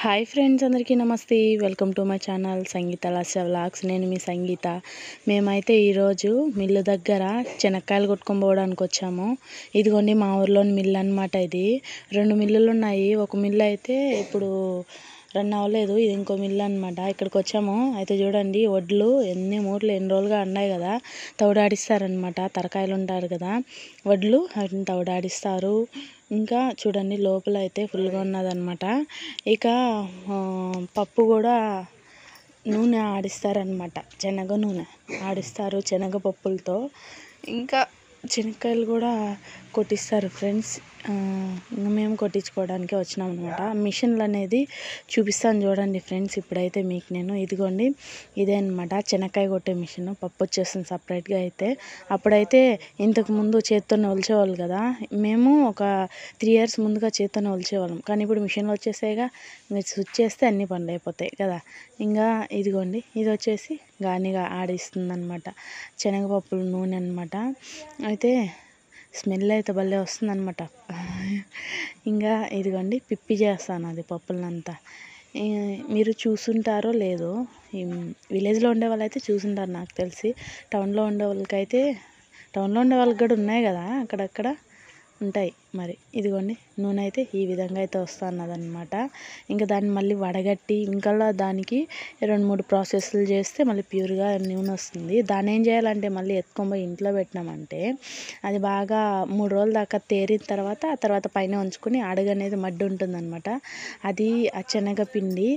Hi friends, అందరికీ నమస్తే. Welcome to my channel Sangeetha Lasya vlogs. నేను మీ సంగీత. మేమైతే ఈరోజు మిల్లు దగ్గర చెనక్కాయలు కొట్టుకొని పోవడానికి వచ్చాము. ఇదిగోండి మా ఊర్లోని మిల్లు అనమాట. ఇది 2 మిల్లులు ఉన్నాయి. ఒక మిల్లు అయితే ఇప్పుడు రన్ అవ్వలేదు, ఇది ఇంకో మిల్లు అనమాట. ఇక్కడికి వచ్చాము. అయితే చూడండి, వడ్లు ఎన్ని మూటలు ఎన్ని రోజులుగా ఉన్నాయి కదా, తౌడాడిస్తారనమాట. తరకాయలు ఉంటారు కదా వడ్లు, వాటిని తౌడాడిస్తారు. ఇంకా చూడండి, లోపల అయితే ఫుల్గా ఉన్నదన్నమాట. ఇక పప్పు కూడా నూనె ఆడిస్తారనమాట. శనగ నూనె ఆడిస్తారు శనగపప్పులతో. ఇంకా శనక్కాయలు కూడా కొట్టిస్తారు ఫ్రెండ్స్. మేము కొట్టించుకోవడానికి వచ్చినాం అనమాట. మిషన్లు అనేది చూపిస్తాను చూడండి ఫ్రెండ్స్. ఇప్పుడైతే మీకు నేను ఇదిగోండి, ఇదే అనమాట శనక్కాయ కొట్టే మిషన్. పప్పు వచ్చేస్తుంది సపరేట్గా. అయితే అప్పుడైతే ఇంతకుముందు చేత్తోనే ఒలిచేవాళ్ళు కదా. మేము ఒక 3 years ముందుగా చేత్తోనే ఒలిచేవాళ్ళం. కానీ ఇప్పుడు మిషన్లు వచ్చేసాయిగా, మీరు స్విచ్ చేస్తే అన్ని పనులు అయిపోతాయి కదా. ఇంకా ఇదిగోండి, ఇది వచ్చేసి గానిగా ఆడిస్తుంది అనమాట. శనగపప్పుల నూనె అనమాట. అయితే స్మెల్ అయితే భలే వస్తుందన్నమాట. ఇంకా ఇదిగోండి, పిప్పి చేస్తాను అది పప్పులనంతా. మీరు చూసుంటారో లేదో, విలేజ్లో ఉండే వాళ్ళు అయితే చూసుంటారు నాకు తెలిసి. టౌన్లో ఉండే వాళ్ళకైతే, టౌన్లో ఉండే వాళ్ళకి కూడా ఉన్నాయి కదా, అక్కడక్కడ ఉంటాయి మరి. ఇదిగోండి, నూనె అయితే ఈ విధంగా అయితే వస్తున్నదన్నమాట. ఇంకా దాన్ని మళ్ళీ వడగట్టి ఇంకా దానికి 2-3 ప్రాసెస్లు చేస్తే మళ్ళీ ప్యూర్గా నూనె వస్తుంది. దాన్ని ఏం చేయాలంటే మళ్ళీ ఎత్తుకొని ఇంట్లో పెట్టినామంటే అది బాగా 3 రోజుల దాకా తేరిన తర్వాత, ఆ తర్వాత పైన ఉంచుకొని అడుగు అనేది మడ్డి ఉంటుందన్నమాట. అది ఆ శనగపిండి,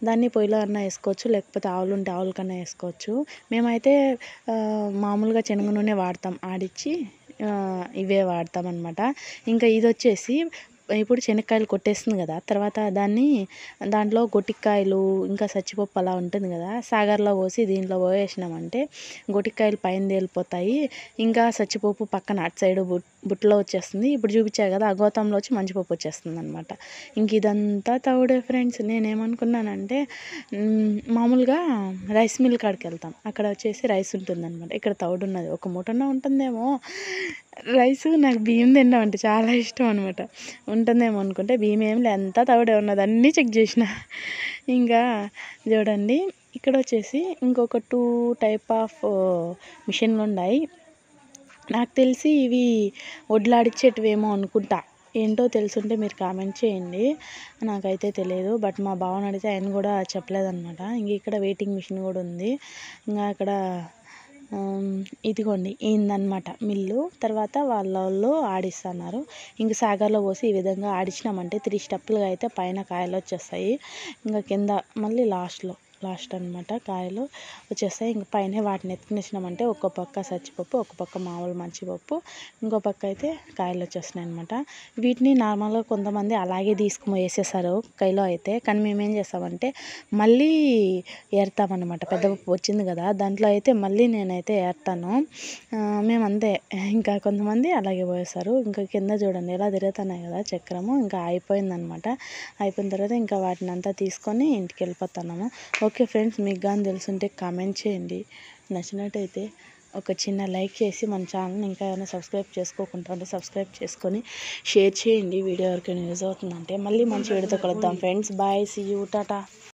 దాన్ని పొయ్యిలో అన్నా వేసుకోవచ్చు, లేకపోతే ఆవులు ఉంటే ఆవుల కన్నా వేసుకోవచ్చు. మేమైతే మామూలుగా శనగ నూనె వాడతాం, ఆడిచ్చి ఇవే వాడతాం అనమాట. ఇంకా ఇది వచ్చేసి ఇప్పుడు శనక్కాయలు కొట్టేస్తుంది కదా, తర్వాత దాంట్లో గొటిక్కాయలు ఇంకా సచ్చిపప్పు అలా ఉంటుంది కదా, సాగర్లో పోసి దీంట్లో పోసేసినామంటే గొటిక్కాయలు పైన తేలిపోతాయి. ఇంకా సచ్చిపప్పు పక్కన అటు సైడ్ బుట్టలో వచ్చేస్తుంది. ఇప్పుడు చూపించాయి కదా, ఆ గోతంలో వచ్చి మంచిపప్పు వచ్చేస్తుంది అనమాట. ఇంక ఇదంతా తవుడే ఫ్రెండ్స్. నేనేమనుకున్నానంటే మామూలుగా రైస్ మిల్ కాడికి వెళ్తాం, అక్కడ వచ్చేసి రైస్ ఉంటుందన్నమాట. ఇక్కడ తవుడు ఉన్నది, ఒక మూటన్నా ఉంటుందేమో. రైస్ నాకు బియ్యం తినడం అంటే చాలా ఇష్టం అనమాట. ఉంటుందేమో అనుకుంటే బియ్యం ఏం లే, అంతా తవుడే ఉన్నది. అన్నీ చెక్ చేసిన. ఇంకా చూడండి, ఇక్కడ వచ్చేసి ఇంకొక 2 type ఆఫ్ మిషన్లు ఉన్నాయి. నాకు తెలిసి ఇవి వడ్లాడిచ్చేటివేమో అనుకుంటా. ఏంటో తెలుసుంటే మీరు కామెంట్ చేయండి, నాకైతే తెలియదు. బట్ మా బావని అడిగితే ఆయన కూడా చెప్పలేదన్నమాట. ఇంక ఇక్కడ వెయిటింగ్ మిషన్ కూడా ఉంది. ఇంకా అక్కడ ఇదిగోండి ఏందన్నమాట మిల్లు. తర్వాత వాళ్ళు ఆడిస్తున్నారు. ఇంక సాగర్లో పోసి ఈ విధంగా ఆడించినామంటే 3 స్టెప్పులుగా అయితే పైన కాయలు వచ్చేస్తాయి. ఇంకా కింద మళ్ళీ లాస్ట్ అనమాట కాయలు వచ్చేస్తాయి. ఇంక పైన వాటిని ఎత్తుకునేసినామంటే ఒక్కో పక్క సచ్చిపప్పు, ఒక పక్క మామూలు మంచిపప్పు, ఇంకో పక్క అయితే కాయలు వచ్చేస్తున్నాయి అనమాట. వీటిని నార్మల్గా కొంతమంది అలాగే తీసుకుని వేసేస్తారు కైలో అయితే. కానీ మేమేం చేస్తామంటే మళ్ళీ ఏరుతామన్నమాట. పెద్దపప్పు వచ్చింది కదా, దాంట్లో అయితే మళ్ళీ నేనైతే ఏరుతాను. మేమంతే. ఇంకా కొంతమంది అలాగే పోయేస్తారు. ఇంకా కింద చూడండి ఎలా తిరుగుతున్నాయి కదా చక్రము. ఇంకా అయిపోయిందనమాట. అయిపోయిన తర్వాత ఇంకా వాటిని అంతా తీసుకొని ఇంటికి వెళ్ళిపోతున్నాము. ఓకే ఫ్రెండ్స్, మీకు కానీ తెలుసుంటే కామెంట్ చేయండి. నచ్చినట్టయితే ఒక చిన్న లైక్ చేసి మన ఛానల్ని ఇంకా ఏమైనా సబ్స్క్రైబ్ చేసుకోకుండా ఉంటే సబ్స్క్రైబ్ చేసుకొని షేర్ చేయండి. వీడియో ఎవరికైనా యూజ్ అవుతుందంటే. మళ్ళీ మంచి వీడియోతో కలుద్దాం friends. Bye, see you, Tata.